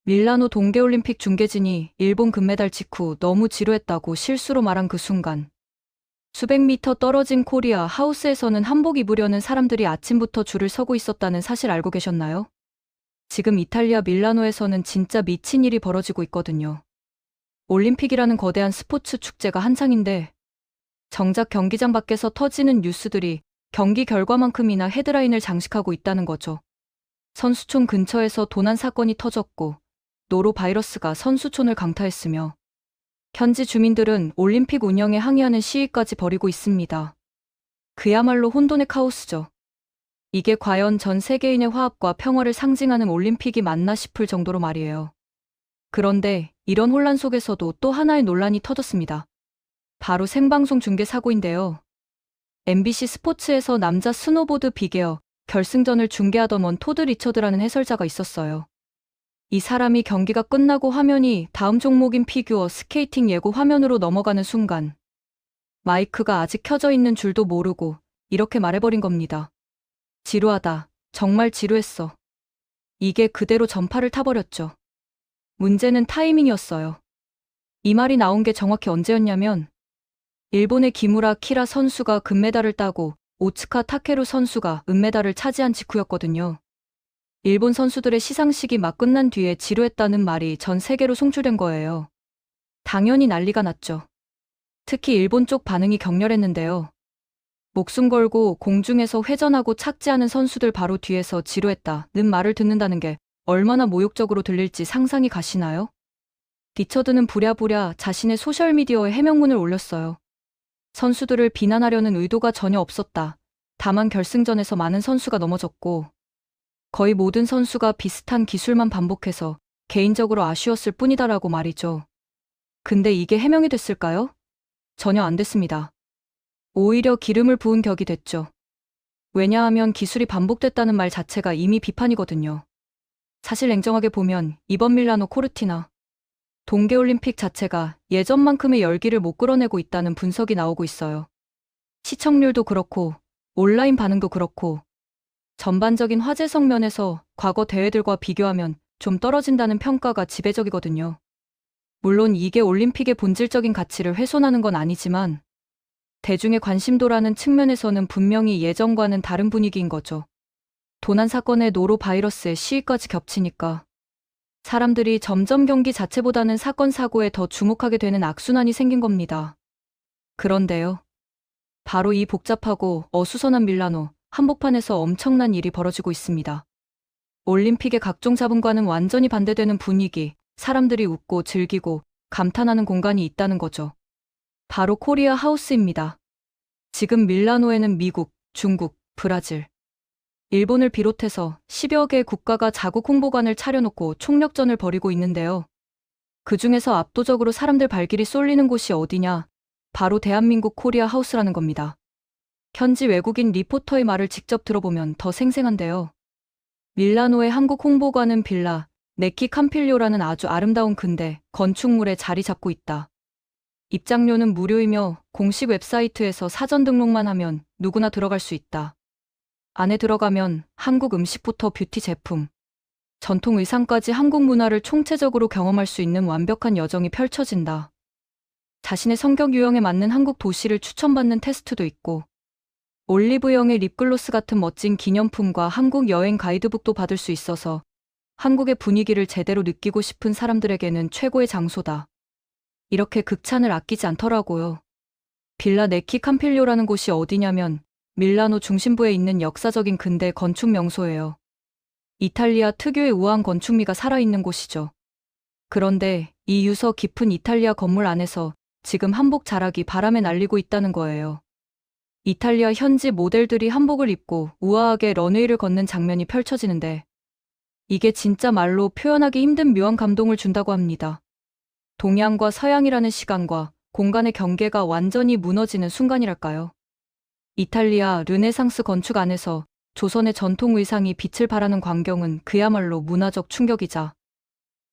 밀라노 동계올림픽 중계진이 일본 금메달 직후 너무 지루했다고 실수로 말한 그 순간 수백 미터 떨어진 코리아 하우스에서는 한복 입으려는 사람들이 아침부터 줄을 서고 있었다는 사실 알고 계셨나요? 지금 이탈리아 밀라노에서는 진짜 미친 일이 벌어지고 있거든요. 올림픽이라는 거대한 스포츠 축제가 한창인데 정작 경기장 밖에서 터지는 뉴스들이 경기 결과만큼이나 헤드라인을 장식하고 있다는 거죠. 선수촌 근처에서 도난 사건이 터졌고 노로바이러스가 선수촌을 강타했으며 현지 주민들은 올림픽 운영에 항의하는 시위까지 벌이고 있습니다. 그야말로 혼돈의 카오스죠. 이게 과연 전 세계인의 화합과 평화를 상징하는 올림픽이 맞나 싶을 정도로 말이에요. 그런데 이런 혼란 속에서도 또 하나의 논란이 터졌습니다. 바로 생방송 중계 사고인데요. MBC 스포츠에서 남자 스노보드 빅에어 결승전을 중계하던 원 토드 리처드라는 해설자가 있었어요. 이 사람이 경기가 끝나고 화면이 다음 종목인 피규어 스케이팅 예고 화면으로 넘어가는 순간 마이크가 아직 켜져 있는 줄도 모르고 이렇게 말해버린 겁니다. 지루하다. 정말 지루했어. 이게 그대로 전파를 타버렸죠. 문제는 타이밍이었어요. 이 말이 나온 게 정확히 언제였냐면 일본의 기무라 키라 선수가 금메달을 따고 오츠카 타케루 선수가 은메달을 차지한 직후였거든요. 일본 선수들의 시상식이 막 끝난 뒤에 지루했다는 말이 전 세계로 송출된 거예요. 당연히 난리가 났죠. 특히 일본 쪽 반응이 격렬했는데요. 목숨 걸고 공중에서 회전하고 착지하는 선수들 바로 뒤에서 지루했다는 말을 듣는다는 게 얼마나 모욕적으로 들릴지 상상이 가시나요? 리처드는 부랴부랴 자신의 소셜미디어에 해명문을 올렸어요. 선수들을 비난하려는 의도가 전혀 없었다. 다만 결승전에서 많은 선수가 넘어졌고 거의 모든 선수가 비슷한 기술만 반복해서 개인적으로 아쉬웠을 뿐이다라고 말이죠. 근데 이게 해명이 됐을까요? 전혀 안 됐습니다. 오히려 기름을 부은 격이 됐죠. 왜냐하면 기술이 반복됐다는 말 자체가 이미 비판이거든요. 사실 냉정하게 보면 이번 밀라노 코르티나 동계올림픽 자체가 예전만큼의 열기를 못 끌어내고 있다는 분석이 나오고 있어요. 시청률도 그렇고 온라인 반응도 그렇고 전반적인 화제성 면에서 과거 대회들과 비교하면 좀 떨어진다는 평가가 지배적이거든요. 물론 이게 올림픽의 본질적인 가치를 훼손하는 건 아니지만 대중의 관심도라는 측면에서는 분명히 예전과는 다른 분위기인 거죠. 도난 사건의 노로바이러스의 시위까지 겹치니까 사람들이 점점 경기 자체보다는 사건 사고에 더 주목하게 되는 악순환이 생긴 겁니다. 그런데요. 바로 이 복잡하고 어수선한 밀라노 한복판에서 엄청난 일이 벌어지고 있습니다. 올림픽의 각종 자본과는 완전히 반대되는 분위기, 사람들이 웃고 즐기고 감탄하는 공간이 있다는 거죠. 바로 코리아 하우스입니다. 지금 밀라노에는 미국, 중국, 브라질, 일본을 비롯해서 10여 개 국가가 자국 홍보관을 차려놓고 총력전을 벌이고 있는데요. 그 중에서 압도적으로 사람들 발길이 쏠리는 곳이 어디냐? 바로 대한민국 코리아 하우스라는 겁니다. 현지 외국인 리포터의 말을 직접 들어보면 더 생생한데요. 밀라노의 한국 홍보관은 빌라 네키 캄필료라는 아주 아름다운 근대 건축물에 자리 잡고 있다. 입장료는 무료이며 공식 웹사이트에서 사전 등록만 하면 누구나 들어갈 수 있다. 안에 들어가면 한국 음식부터 뷰티 제품, 전통 의상까지 한국 문화를 총체적으로 경험할 수 있는 완벽한 여정이 펼쳐진다. 자신의 성격 유형에 맞는 한국 도시를 추천받는 테스트도 있고 올리브영의 립글로스 같은 멋진 기념품과 한국 여행 가이드북도 받을 수 있어서 한국의 분위기를 제대로 느끼고 싶은 사람들에게는 최고의 장소다. 이렇게 극찬을 아끼지 않더라고요. 빌라 네키 캄필료라는 곳이 어디냐면 밀라노 중심부에 있는 역사적인 근대 건축 명소예요. 이탈리아 특유의 우아한 건축미가 살아있는 곳이죠. 그런데 이 유서 깊은 이탈리아 건물 안에서 지금 한복 자락이 바람에 날리고 있다는 거예요. 이탈리아 현지 모델들이 한복을 입고 우아하게 런웨이를 걷는 장면이 펼쳐지는데 이게 진짜 말로 표현하기 힘든 묘한 감동을 준다고 합니다. 동양과 서양이라는 시간과 공간의 경계가 완전히 무너지는 순간이랄까요. 이탈리아 르네상스 건축 안에서 조선의 전통 의상이 빛을 발하는 광경은 그야말로 문화적 충격이자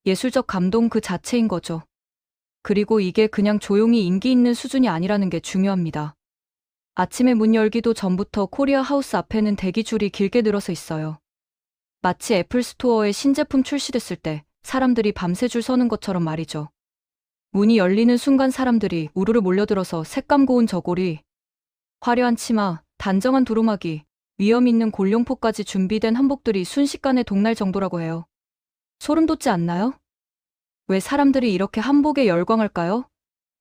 예술적 감동 그 자체인 거죠. 그리고 이게 그냥 조용히 인기 있는 수준이 아니라는 게 중요합니다. 아침에 문 열기도 전부터 코리아 하우스 앞에는 대기줄이 길게 늘어서 있어요. 마치 애플 스토어에 신제품 출시됐을 때 사람들이 밤새 줄 서는 것처럼 말이죠. 문이 열리는 순간 사람들이 우르르 몰려들어서 색감 고운 저고리, 화려한 치마, 단정한 두루마기, 위험 있는 골룡포까지 준비된 한복들이 순식간에 동날 정도라고 해요. 소름 돋지 않나요? 왜 사람들이 이렇게 한복에 열광할까요?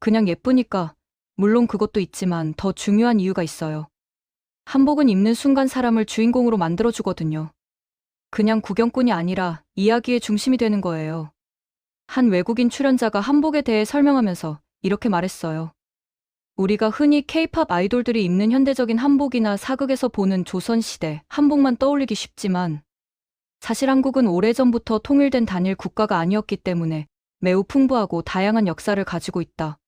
그냥 예쁘니까. 물론 그것도 있지만 더 중요한 이유가 있어요. 한복은 입는 순간 사람을 주인공으로 만들어주거든요. 그냥 구경꾼이 아니라 이야기의 중심이 되는 거예요. 한 외국인 출연자가 한복에 대해 설명하면서 이렇게 말했어요. 우리가 흔히 K-팝 아이돌들이 입는 현대적인 한복이나 사극에서 보는 조선시대 한복만 떠올리기 쉽지만 사실 한국은 오래전부터 통일된 단일 국가가 아니었기 때문에 매우 풍부하고 다양한 역사를 가지고 있다.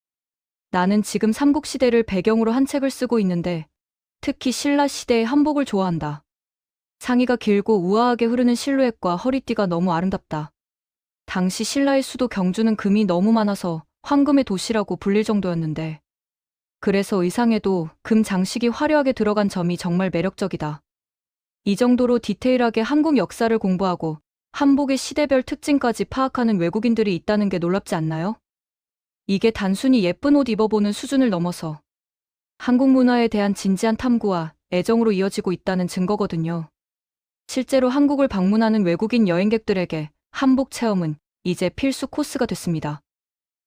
나는 지금 삼국시대를 배경으로 한 책을 쓰고 있는데 특히 신라 시대의 한복을 좋아한다. 상의가 길고 우아하게 흐르는 실루엣과 허리띠가 너무 아름답다. 당시 신라의 수도 경주는 금이 너무 많아서 황금의 도시라고 불릴 정도였는데 그래서 의상에도 금 장식이 화려하게 들어간 점이 정말 매력적이다. 이 정도로 디테일하게 한국 역사를 공부하고 한복의 시대별 특징까지 파악하는 외국인들이 있다는 게 놀랍지 않나요? 이게 단순히 예쁜 옷 입어보는 수준을 넘어서 한국 문화에 대한 진지한 탐구와 애정으로 이어지고 있다는 증거거든요. 실제로 한국을 방문하는 외국인 여행객들에게 한복 체험은 이제 필수 코스가 됐습니다.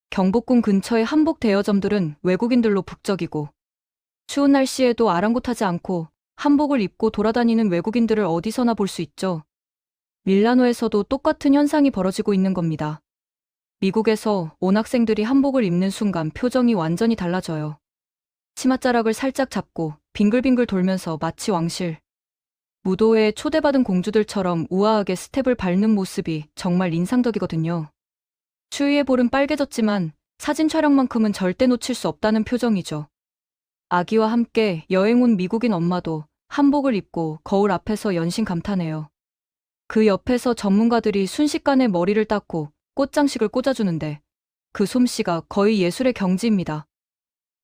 경복궁 근처의 한복 대여점들은 외국인들로 북적이고 추운 날씨에도 아랑곳하지 않고 한복을 입고 돌아다니는 외국인들을 어디서나 볼 수 있죠. 밀라노에서도 똑같은 현상이 벌어지고 있는 겁니다. 미국에서 온 학생들이 한복을 입는 순간 표정이 완전히 달라져요. 치맛자락을 살짝 잡고 빙글빙글 돌면서 마치 왕실, 무도회에 초대받은 공주들처럼 우아하게 스텝을 밟는 모습이 정말 인상적이거든요. 추위에 볼은 빨개졌지만 사진 촬영만큼은 절대 놓칠 수 없다는 표정이죠. 아기와 함께 여행 온 미국인 엄마도 한복을 입고 거울 앞에서 연신 감탄해요. 그 옆에서 전문가들이 순식간에 머리를 닦고 꽃장식을 꽂아주는데 그 솜씨가 거의 예술의 경지입니다.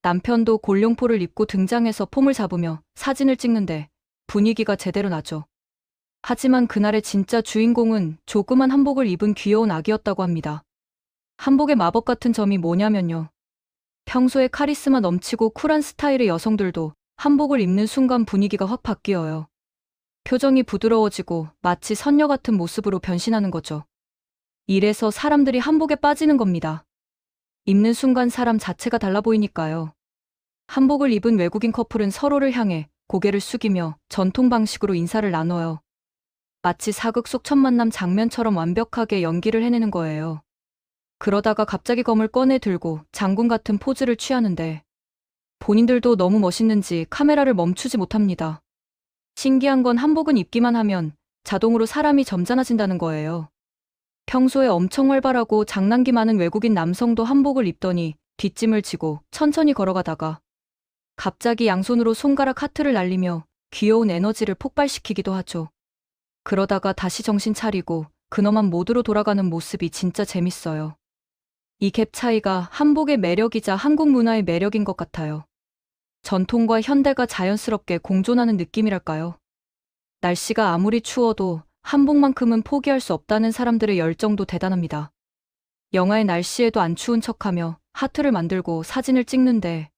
남편도 골룡포를 입고 등장해서 폼을 잡으며 사진을 찍는데 분위기가 제대로 나죠. 하지만 그날의 진짜 주인공은 조그만 한복을 입은 귀여운 아기였다고 합니다. 한복의 마법 같은 점이 뭐냐면요. 평소에 카리스마 넘치고 쿨한 스타일의 여성들도 한복을 입는 순간 분위기가 확 바뀌어요. 표정이 부드러워지고 마치 선녀 같은 모습으로 변신하는 거죠. 이래서 사람들이 한복에 빠지는 겁니다. 입는 순간 사람 자체가 달라 보이니까요. 한복을 입은 외국인 커플은 서로를 향해 고개를 숙이며 전통 방식으로 인사를 나눠요. 마치 사극 속 첫 만남 장면처럼 완벽하게 연기를 해내는 거예요. 그러다가 갑자기 검을 꺼내 들고 장군 같은 포즈를 취하는데 본인들도 너무 멋있는지 카메라를 멈추지 못합니다. 신기한 건 한복은 입기만 하면 자동으로 사람이 점잖아진다는 거예요. 평소에 엄청 활발하고 장난기 많은 외국인 남성도 한복을 입더니 뒷짐을 지고 천천히 걸어가다가 갑자기 양손으로 손가락 하트를 날리며 귀여운 에너지를 폭발시키기도 하죠. 그러다가 다시 정신 차리고 근엄한 모드로 돌아가는 모습이 진짜 재밌어요. 이 갭 차이가 한복의 매력이자 한국 문화의 매력인 것 같아요. 전통과 현대가 자연스럽게 공존하는 느낌이랄까요. 날씨가 아무리 추워도 한복만큼은 포기할 수 없다는 사람들의 열정도 대단합니다. 영화의 날씨에도 안 추운 척하며 하트를 만들고 사진을 찍는데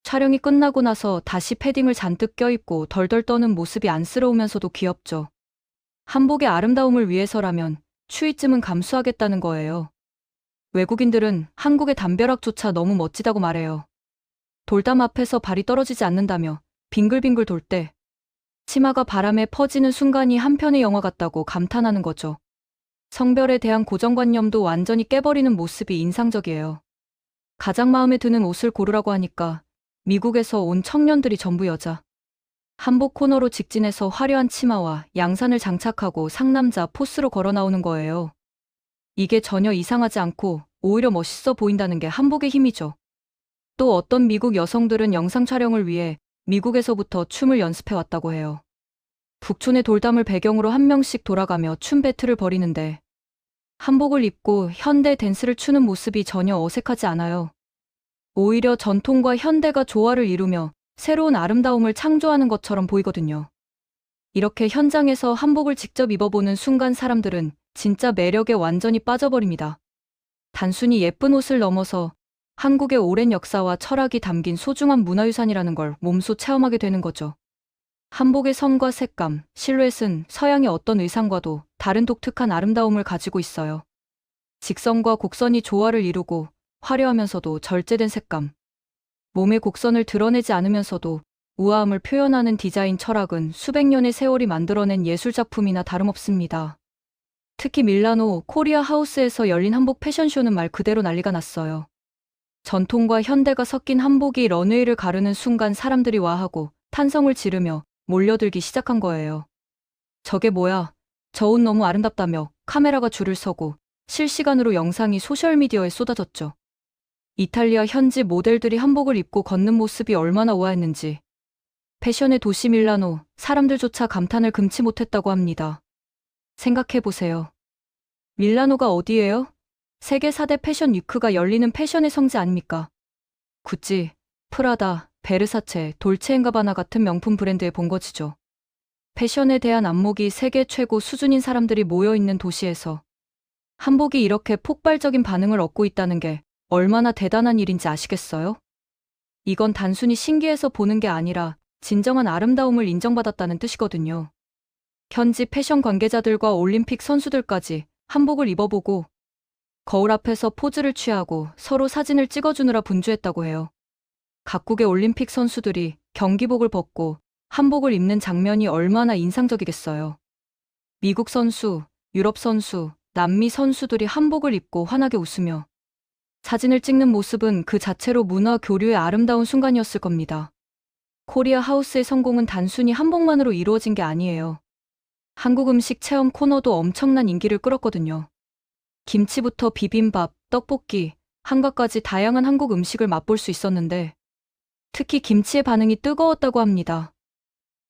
촬영이 끝나고 나서 다시 패딩을 잔뜩 껴입고 덜덜 떠는 모습이 안쓰러우면서도 귀엽죠. 한복의 아름다움을 위해서라면 추위쯤은 감수하겠다는 거예요. 외국인들은 한국의 담벼락조차 너무 멋지다고 말해요. 돌담 앞에서 발이 떨어지지 않는다며 빙글빙글 돌 때 치마가 바람에 퍼지는 순간이 한편의 영화 같다고 감탄하는 거죠. 성별에 대한 고정관념도 완전히 깨버리는 모습이 인상적이에요. 가장 마음에 드는 옷을 고르라고 하니까 미국에서 온 청년들이 전부 여자. 한복 코너로 직진해서 화려한 치마와 양산을 장착하고 상남자 포스로 걸어 나오는 거예요. 이게 전혀 이상하지 않고 오히려 멋있어 보인다는 게 한복의 힘이죠. 또 어떤 미국 여성들은 영상 촬영을 위해 미국에서부터 춤을 연습해 왔다고 해요. 북촌의 돌담을 배경으로 한 명씩 돌아가며 춤 배틀을 벌이는데 한복을 입고 현대 댄스를 추는 모습이 전혀 어색하지 않아요. 오히려 전통과 현대가 조화를 이루며 새로운 아름다움을 창조하는 것처럼 보이거든요. 이렇게 현장에서 한복을 직접 입어보는 순간 사람들은 진짜 매력에 완전히 빠져버립니다. 단순히 예쁜 옷을 넘어서 한국의 오랜 역사와 철학이 담긴 소중한 문화유산이라는 걸 몸소 체험하게 되는 거죠. 한복의 선과 색감, 실루엣은 서양의 어떤 의상과도 다른 독특한 아름다움을 가지고 있어요. 직선과 곡선이 조화를 이루고 화려하면서도 절제된 색감. 몸의 곡선을 드러내지 않으면서도 우아함을 표현하는 디자인 철학은 수백 년의 세월이 만들어낸 예술작품이나 다름없습니다. 특히 밀라노 코리아 하우스에서 열린 한복 패션쇼는 말 그대로 난리가 났어요. 전통과 현대가 섞인 한복이 런웨이를 가르는 순간 사람들이 와하고 탄성을 지르며 몰려들기 시작한 거예요. 저게 뭐야? 저 옷 너무 아름답다며 카메라가 줄을 서고 실시간으로 영상이 소셜미디어에 쏟아졌죠. 이탈리아 현지 모델들이 한복을 입고 걷는 모습이 얼마나 우아했는지. 패션의 도시 밀라노, 사람들조차 감탄을 금치 못했다고 합니다. 생각해보세요. 밀라노가 어디예요? 세계 4대 패션 위크가 열리는 패션의 성지 아닙니까? 구찌, 프라다, 베르사체, 돌체앤가바나 같은 명품 브랜드의 본거지죠. 패션에 대한 안목이 세계 최고 수준인 사람들이 모여있는 도시에서 한복이 이렇게 폭발적인 반응을 얻고 있다는 게 얼마나 대단한 일인지 아시겠어요? 이건 단순히 신기해서 보는 게 아니라 진정한 아름다움을 인정받았다는 뜻이거든요. 현지 패션 관계자들과 올림픽 선수들까지 한복을 입어보고 거울 앞에서 포즈를 취하고 서로 사진을 찍어주느라 분주했다고 해요. 각국의 올림픽 선수들이 경기복을 벗고 한복을 입는 장면이 얼마나 인상적이겠어요. 미국 선수, 유럽 선수, 남미 선수들이 한복을 입고 환하게 웃으며 사진을 찍는 모습은 그 자체로 문화 교류의 아름다운 순간이었을 겁니다. 코리아 하우스의 성공은 단순히 한복만으로 이루어진 게 아니에요. 한국 음식 체험 코너도 엄청난 인기를 끌었거든요. 김치부터 비빔밥, 떡볶이, 한과까지 다양한 한국 음식을 맛볼 수 있었는데 특히 김치의 반응이 뜨거웠다고 합니다.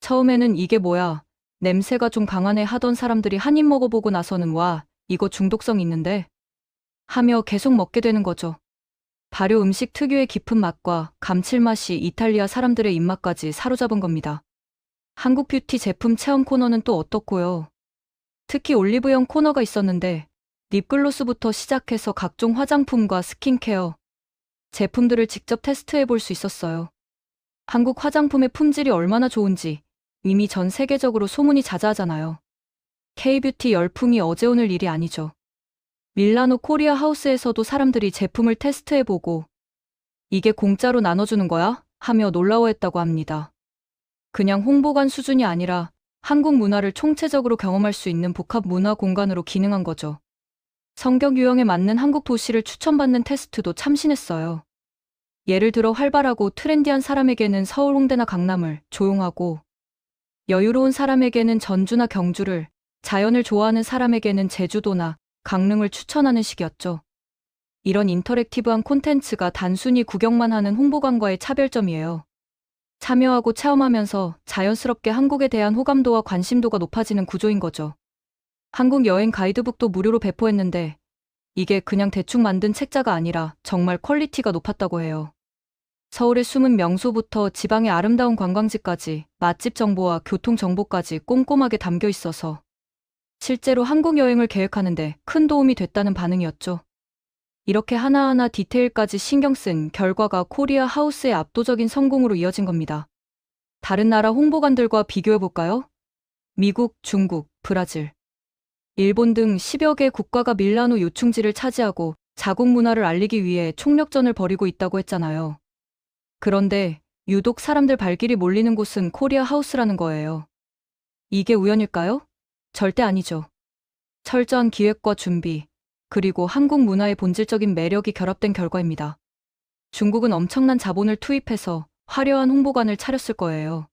처음에는 이게 뭐야, 냄새가 좀 강하네 하던 사람들이 한 입 먹어보고 나서는 와, 이거 중독성 있는데? 하며 계속 먹게 되는 거죠. 발효 음식 특유의 깊은 맛과 감칠맛이 이탈리아 사람들의 입맛까지 사로잡은 겁니다. 한국 뷰티 제품 체험 코너는 또 어떻고요? 특히 올리브영 코너가 있었는데 립글로스부터 시작해서 각종 화장품과 스킨케어 제품들을 직접 테스트해 볼 수 있었어요. 한국 화장품의 품질이 얼마나 좋은지 이미 전 세계적으로 소문이 자자하잖아요. K-뷰티 열풍이 어제 오늘 일이 아니죠. 밀라노 코리아 하우스에서도 사람들이 제품을 테스트해보고 이게 공짜로 나눠주는 거야? 하며 놀라워했다고 합니다. 그냥 홍보관 수준이 아니라 한국 문화를 총체적으로 경험할 수 있는 복합 문화 공간으로 기능한 거죠. 성격 유형에 맞는 한국 도시를 추천받는 테스트도 참신했어요. 예를 들어 활발하고 트렌디한 사람에게는 서울 홍대나 강남을, 조용하고 여유로운 사람에게는 전주나 경주를, 자연을 좋아하는 사람에게는 제주도나 강릉을 추천하는 식이었죠. 이런 인터랙티브한 콘텐츠가 단순히 구경만 하는 홍보관과의 차별점이에요. 참여하고 체험하면서 자연스럽게 한국에 대한 호감도와 관심도가 높아지는 구조인 거죠. 한국 여행 가이드북도 무료로 배포했는데 이게 그냥 대충 만든 책자가 아니라 정말 퀄리티가 높았다고 해요. 서울의 숨은 명소부터 지방의 아름다운 관광지까지 맛집 정보와 교통 정보까지 꼼꼼하게 담겨 있어서 실제로 한국 여행을 계획하는데 큰 도움이 됐다는 반응이었죠. 이렇게 하나하나 디테일까지 신경 쓴 결과가 코리아 하우스의 압도적인 성공으로 이어진 겁니다. 다른 나라 홍보관들과 비교해볼까요? 미국, 중국, 브라질, 일본 등 10여 개 국가가 밀라노 요충지를 차지하고 자국 문화를 알리기 위해 총력전을 벌이고 있다고 했잖아요. 그런데 유독 사람들 발길이 몰리는 곳은 코리아 하우스라는 거예요. 이게 우연일까요? 절대 아니죠. 철저한 기획과 준비, 그리고 한국 문화의 본질적인 매력이 결합된 결과입니다. 중국은 엄청난 자본을 투입해서 화려한 홍보관을 차렸을 거예요.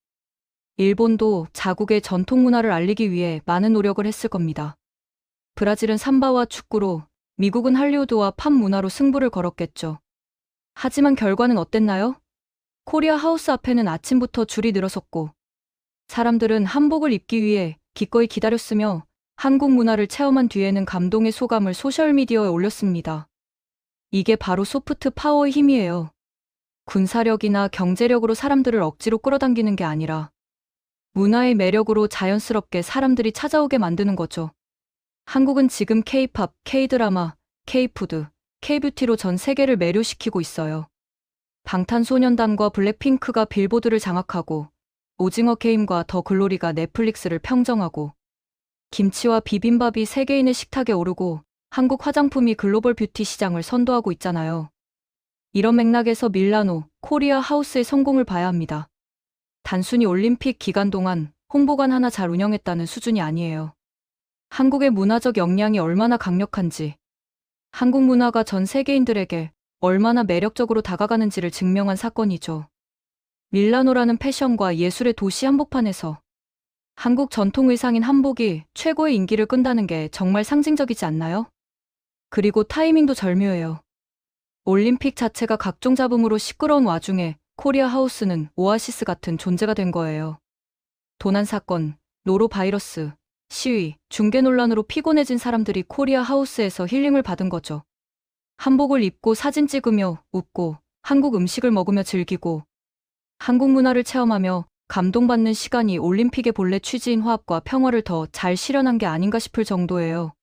일본도 자국의 전통 문화를 알리기 위해 많은 노력을 했을 겁니다. 브라질은 삼바와 축구로, 미국은 할리우드와 팝 문화로 승부를 걸었겠죠. 하지만 결과는 어땠나요? 코리아 하우스 앞에는 아침부터 줄이 늘어섰고 사람들은 한복을 입기 위해 기꺼이 기다렸으며 한국 문화를 체험한 뒤에는 감동의 소감을 소셜미디어에 올렸습니다. 이게 바로 소프트 파워의 힘이에요. 군사력이나 경제력으로 사람들을 억지로 끌어당기는 게 아니라 문화의 매력으로 자연스럽게 사람들이 찾아오게 만드는 거죠. 한국은 지금 K-팝, K-드라마, K-푸드, K-뷰티로 전 세계를 매료시키고 있어요. 방탄소년단과 블랙핑크가 빌보드를 장악하고, 오징어 게임과 더 글로리가 넷플릭스를 평정하고, 김치와 비빔밥이 세계인의 식탁에 오르고, 한국 화장품이 글로벌 뷰티 시장을 선도하고 있잖아요. 이런 맥락에서 밀라노, 코리아 하우스의 성공을 봐야 합니다. 단순히 올림픽 기간 동안 홍보관 하나 잘 운영했다는 수준이 아니에요. 한국의 문화적 역량이 얼마나 강력한지, 한국 문화가 전 세계인들에게 얼마나 매력적으로 다가가는지를 증명한 사건이죠. 밀라노라는 패션과 예술의 도시 한복판에서 한국 전통 의상인 한복이 최고의 인기를 끈다는 게 정말 상징적이지 않나요? 그리고 타이밍도 절묘해요. 올림픽 자체가 각종 잡음으로 시끄러운 와중에 코리아 하우스는 오아시스 같은 존재가 된 거예요. 도난 사건, 노로바이러스, 시위, 중계 논란으로 피곤해진 사람들이 코리아 하우스에서 힐링을 받은 거죠. 한복을 입고 사진 찍으며 웃고 한국 음식을 먹으며 즐기고 한국 문화를 체험하며 감동받는 시간이 올림픽의 본래 취지인 화합과 평화를 더 잘 실현한 게 아닌가 싶을 정도예요.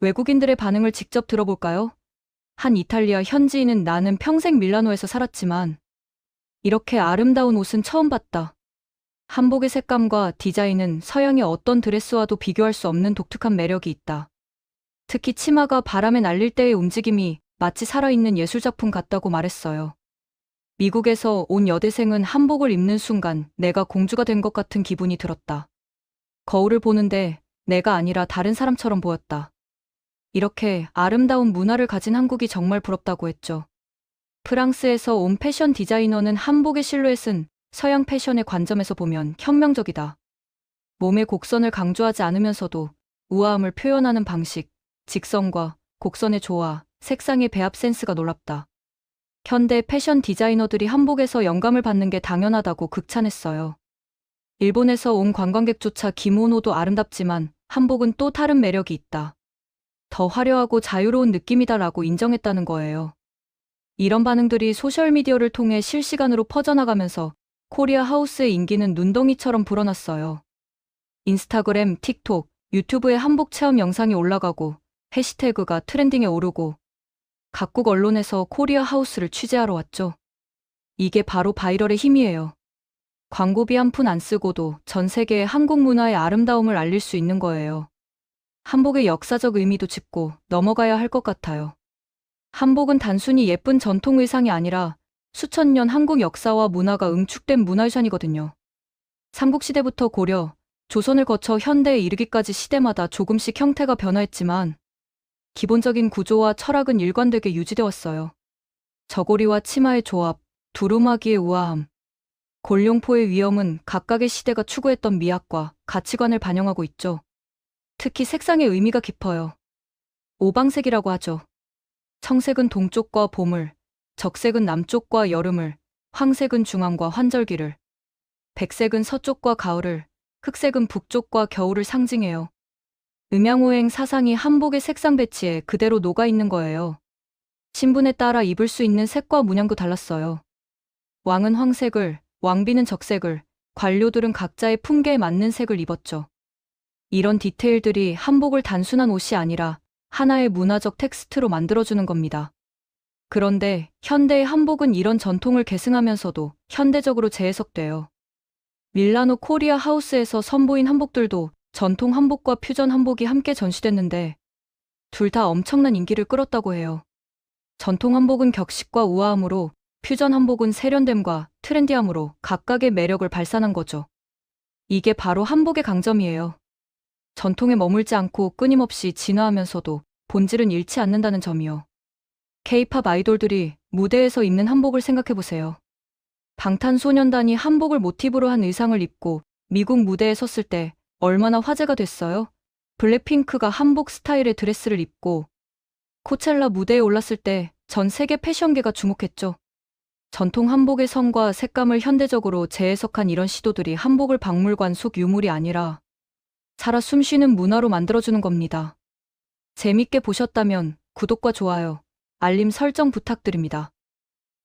외국인들의 반응을 직접 들어볼까요? 한 이탈리아 현지인은 나는 평생 밀라노에서 살았지만 이렇게 아름다운 옷은 처음 봤다. 한복의 색감과 디자인은 서양의 어떤 드레스와도 비교할 수 없는 독특한 매력이 있다. 특히 치마가 바람에 날릴 때의 움직임이 마치 살아있는 예술작품 같다고 말했어요. 미국에서 온 여대생은 한복을 입는 순간 내가 공주가 된 것 같은 기분이 들었다. 거울을 보는데 내가 아니라 다른 사람처럼 보였다. 이렇게 아름다운 문화를 가진 한국이 정말 부럽다고 했죠. 프랑스에서 온 패션 디자이너는 한복의 실루엣은 서양 패션의 관점에서 보면 혁명적이다. 몸의 곡선을 강조하지 않으면서도 우아함을 표현하는 방식, 직선과 곡선의 조화, 색상의 배합 센스가 놀랍다. 현대 패션 디자이너들이 한복에서 영감을 받는 게 당연하다고 극찬했어요. 일본에서 온 관광객조차 기모노도 아름답지만 한복은 또 다른 매력이 있다. 더 화려하고 자유로운 느낌이다라고 인정했다는 거예요. 이런 반응들이 소셜미디어를 통해 실시간으로 퍼져나가면서 코리아 하우스의 인기는 눈덩이처럼 불어났어요. 인스타그램, 틱톡, 유튜브에 한복 체험 영상이 올라가고 해시태그가 트렌딩에 오르고 각국 언론에서 코리아 하우스를 취재하러 왔죠. 이게 바로 바이럴의 힘이에요. 광고비 한 푼 안 쓰고도 전 세계에 한국 문화의 아름다움을 알릴 수 있는 거예요. 한복의 역사적 의미도 짚고 넘어가야 할 것 같아요. 한복은 단순히 예쁜 전통 의상이 아니라 수천 년 한국 역사와 문화가 응축된 문화유산이거든요. 삼국시대부터 고려, 조선을 거쳐 현대에 이르기까지 시대마다 조금씩 형태가 변화했지만 기본적인 구조와 철학은 일관되게 유지되어 왔어요. 저고리와 치마의 조합, 두루마기의 우아함, 골룡포의 위엄은 각각의 시대가 추구했던 미학과 가치관을 반영하고 있죠. 특히 색상의 의미가 깊어요. 오방색이라고 하죠. 청색은 동쪽과 봄을, 적색은 남쪽과 여름을, 황색은 중앙과 환절기를, 백색은 서쪽과 가을을, 흑색은 북쪽과 겨울을 상징해요. 음양오행 사상이 한복의 색상 배치에 그대로 녹아있는 거예요. 신분에 따라 입을 수 있는 색과 문양도 달랐어요. 왕은 황색을, 왕비는 적색을, 관료들은 각자의 풍계에 맞는 색을 입었죠. 이런 디테일들이 한복을 단순한 옷이 아니라 하나의 문화적 텍스트로 만들어주는 겁니다. 그런데 현대의 한복은 이런 전통을 계승하면서도 현대적으로 재해석돼요. 밀라노 코리아 하우스에서 선보인 한복들도 전통 한복과 퓨전 한복이 함께 전시됐는데 둘 다 엄청난 인기를 끌었다고 해요. 전통 한복은 격식과 우아함으로, 퓨전 한복은 세련됨과 트렌디함으로 각각의 매력을 발산한 거죠. 이게 바로 한복의 강점이에요. 전통에 머물지 않고 끊임없이 진화하면서도 본질은 잃지 않는다는 점이요. K-팝 아이돌들이 무대에서 입는 한복을 생각해보세요. 방탄소년단이 한복을 모티브로 한 의상을 입고 미국 무대에 섰을 때 얼마나 화제가 됐어요? 블랙핑크가 한복 스타일의 드레스를 입고 코첼라 무대에 올랐을 때 전 세계 패션계가 주목했죠. 전통 한복의 성과 색감을 현대적으로 재해석한 이런 시도들이 한복을 박물관 속 유물이 아니라 살아 숨쉬는 문화로 만들어주는 겁니다. 재밌게 보셨다면 구독과 좋아요, 알림 설정 부탁드립니다.